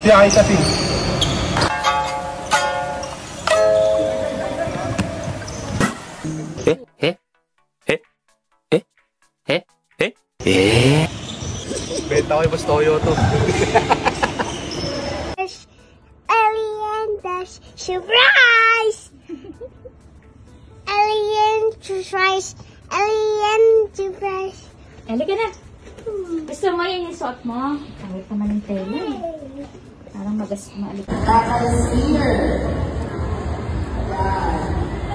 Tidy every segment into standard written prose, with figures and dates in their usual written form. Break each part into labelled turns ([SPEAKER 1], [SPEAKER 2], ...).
[SPEAKER 1] Pinakain sa pin. Benta ko yung Boss Toyo to.
[SPEAKER 2] Alien dash surprise! Alien surprise! Alien surprise!
[SPEAKER 3] Halika na. Gusto mo yung suot mo? Kahit naman yung tela eh. Parang maalik.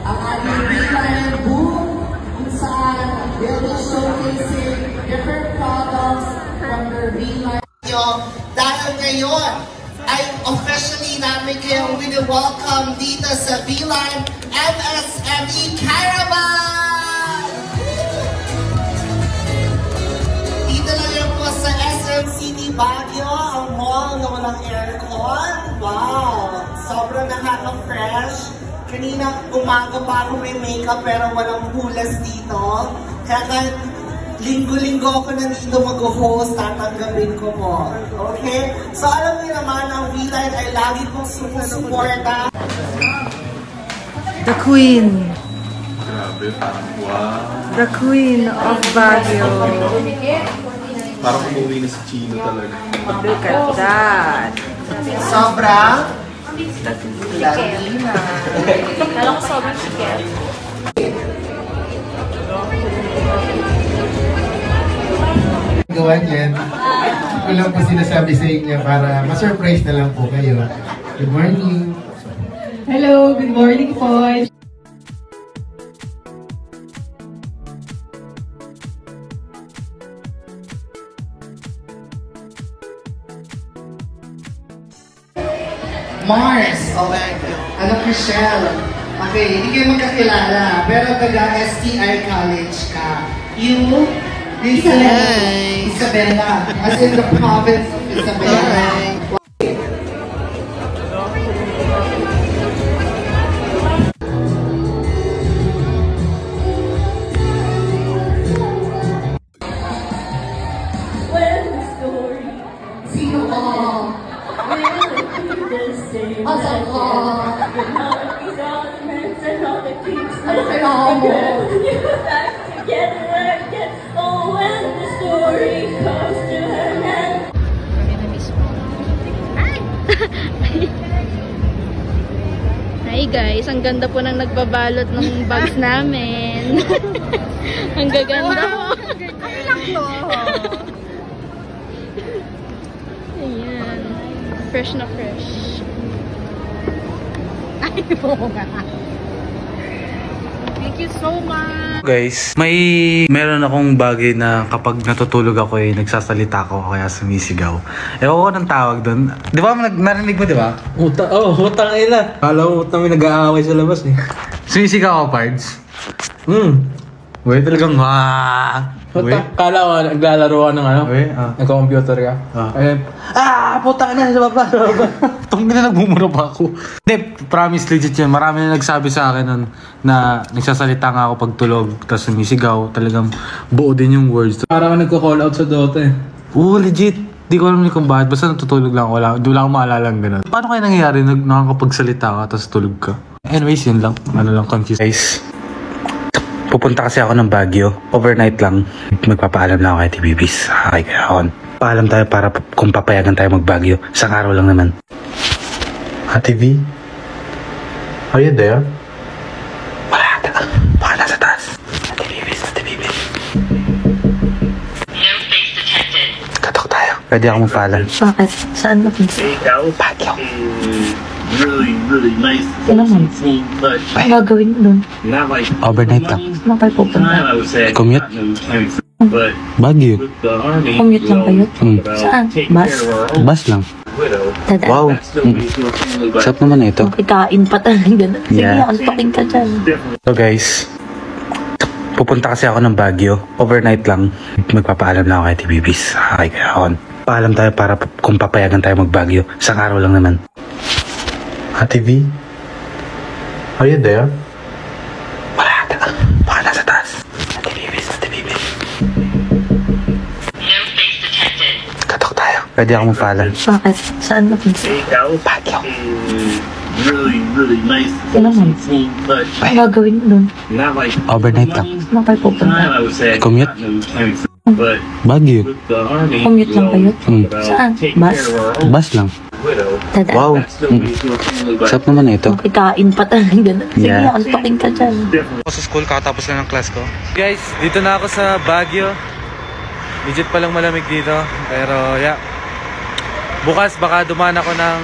[SPEAKER 4] Ang ating B-Line boom kung saan they'll be showcasing different products from their B-Line. Dahil ngayon ay officially namin kayong wini-welcome dito sa B-Line MSME Caravan! Dito lang yan po sa SM City Baguio, ang mall na walang aircon. Wow! Sobrang nakaka-fresh. Kanina umaga pa ako may makeup pero walang hulas dito. Kaya kahit linggo-linggo ako nandito mag-host, tatanggapin ko po. Okay? So alam niyo naman, ang B-Line ay lagi kong sumusuporta.
[SPEAKER 5] The Queen.
[SPEAKER 1] Grabe, parang wow.
[SPEAKER 5] The Queen of Baguio.
[SPEAKER 1] Parang umuwi na si Chino talaga.
[SPEAKER 5] Look at that.
[SPEAKER 4] Sobrang lagi na.
[SPEAKER 3] Alam ko sobrang chicken.
[SPEAKER 6] Gawa niyan. Ko lang po sinasabi sa inyo para ma-surprise na lang po kayo. Good morning.
[SPEAKER 5] Hello, good morning po.
[SPEAKER 4] Mars, okay. Ano, Michelle? Okay, hindi kayo magkakilala, pero taga-STI College ka. You? Isabela. As in the province of Isabela. Sino ka? Asa ka? Ano kailangan mo?
[SPEAKER 3] Hi guys, ang ganda po ng nagbabalot ng bags namin. Ang gaganda. Ayan. Fresh na fresh. Ay, oo nga. Thank you so much.
[SPEAKER 7] Guys, meron akong bagay na kapag natutulog ako nagsasalita ako kaya sumisigaw. Ewan ko ng tawag doon. Di ba narinig mo, di ba?
[SPEAKER 8] Utang ina. Kala mo utang may nag-aaway sa labas eh.
[SPEAKER 7] Sumisigaw ako, Pards. Uy, talagang
[SPEAKER 8] Kala ko naglalaro ka ng ano? Nagka-computer ka. Ayun. Putang ina, sa baba.
[SPEAKER 7] Itong nagmumura pa ako. Hindi, promise legit yan. Marami na nagsabi sa akin nun, na nagsasalita nga ako pag tulog, tapos sumisigaw. Talagang buo din yung words.
[SPEAKER 8] Parang nagko-call out sa Dota eh.
[SPEAKER 7] Oo, legit. Di ko alam kung bakit. Basta natutulog lang. Di wala akong maalala ng ganun. Paano kaya nangyayari nakakapagsalita ka, tapos tulog ka? Anyways, yun lang. Confused. Guys, pupunta kasi ako ng Baguio. Overnight lang. Magpapaalam lang ako kay TBBs. Okay, kaya ako. Paalam tayo para kung papayagan tayo mag-Baguio. Isang araw lang naman. Ate V? Are you there? Wala ata. Baka nasa taas. Ate BBs.
[SPEAKER 9] No face detected.
[SPEAKER 7] Katok tayo. Pwede ako magpaalam.
[SPEAKER 5] Bakit? Saan napunta?
[SPEAKER 7] Baguio.
[SPEAKER 9] Really nice. But
[SPEAKER 5] Ano gagawin mo dun?
[SPEAKER 9] not like
[SPEAKER 7] Overnight lang.
[SPEAKER 5] Saan kayo pupunta?
[SPEAKER 9] I would say
[SPEAKER 7] Commute?
[SPEAKER 9] but
[SPEAKER 7] Baguio.
[SPEAKER 9] with the army,
[SPEAKER 5] Commute lang kayo? Saan?
[SPEAKER 9] take
[SPEAKER 5] Bus?
[SPEAKER 9] care of our own
[SPEAKER 7] Bus lang.
[SPEAKER 9] widow.
[SPEAKER 5] Dadaan.
[SPEAKER 7] Wow.
[SPEAKER 9] That's still be your family, but
[SPEAKER 7] Sarap naman ito.
[SPEAKER 5] Makikain pa talaga. Sige,
[SPEAKER 7] Yeah.
[SPEAKER 5] antokin ka dyan.
[SPEAKER 7] So guys, pupunta kasi ako ng Baguio. Overnight lang. Magpapaalam lang ako kay TBBs. Okay, kaya ako. Paalam tayo para kung papayagan tayo mag-Baguio. Isang araw lang naman. Ate V? Are you there? Wala ata. Baka nasa taas. Ate BBs.
[SPEAKER 9] no face detected.
[SPEAKER 7] Katok tayo. Pwede ako magpaalam.
[SPEAKER 5] Bakit? Saan na punta?
[SPEAKER 9] That was really, really nice.
[SPEAKER 5] Ano naman?
[SPEAKER 9] But
[SPEAKER 5] Ano gagawin mo dun?
[SPEAKER 9] not like
[SPEAKER 7] Overnight lang.
[SPEAKER 5] Saan kayo pupunta?
[SPEAKER 9] time I would say.
[SPEAKER 7] Commute?
[SPEAKER 9] But
[SPEAKER 7] Baguio.
[SPEAKER 9] with the army,
[SPEAKER 5] Commute lang kayo? Saan?
[SPEAKER 9] take
[SPEAKER 5] Bus?
[SPEAKER 9] care of our own
[SPEAKER 7] Bus lang.
[SPEAKER 9] widow.
[SPEAKER 5] Dadaan.
[SPEAKER 7] Wow.
[SPEAKER 9] That's still means your family, but
[SPEAKER 7] Sarap naman ito.
[SPEAKER 5] Makikain pa talaga ganun. Sige,
[SPEAKER 7] Yeah.
[SPEAKER 5] antokin ka dyan.
[SPEAKER 9] different.
[SPEAKER 7] Ako sa school, kakatapos na ng class ko. Guys, dito na ako sa Baguio. Legit palang malamig dito. Pero yeah. Bukas baka dumaan ako ng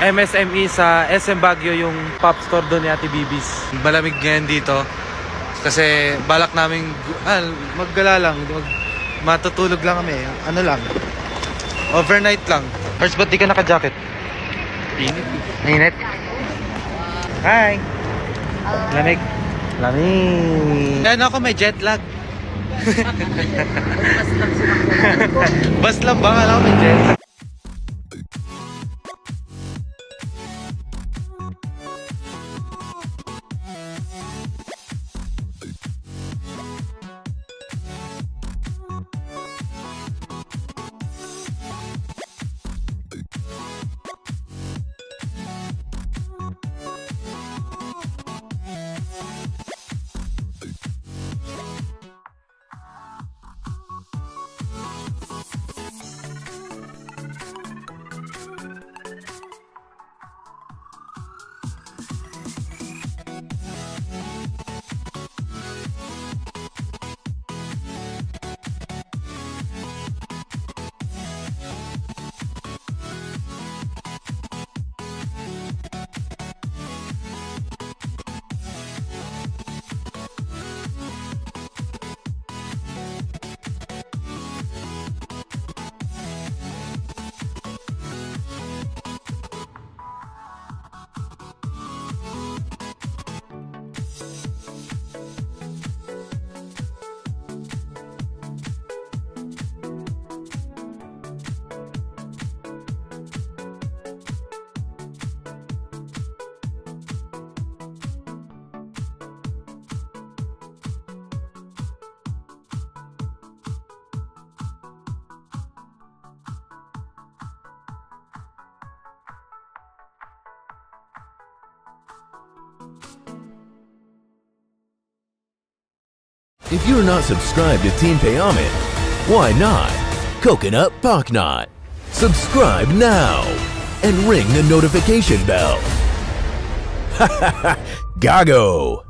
[SPEAKER 7] MSME sa SM Baguio, yung pop store doon ni Ate Bibis. Malamig ngayon dito. Kasi balak namin maggala lang. Matutulog lang kami. Ano lang. Overnight lang. First, ba't di ka naka-jacket? Init. Init? Hi! Lamig. Lamig. Ano ako, may jet lag. Bas lang ba? Alam ko may jet lag.
[SPEAKER 10] If you're not subscribed to Team Payaman, why not? Coconut Pocknot. Subscribe now and ring the notification bell. Gago!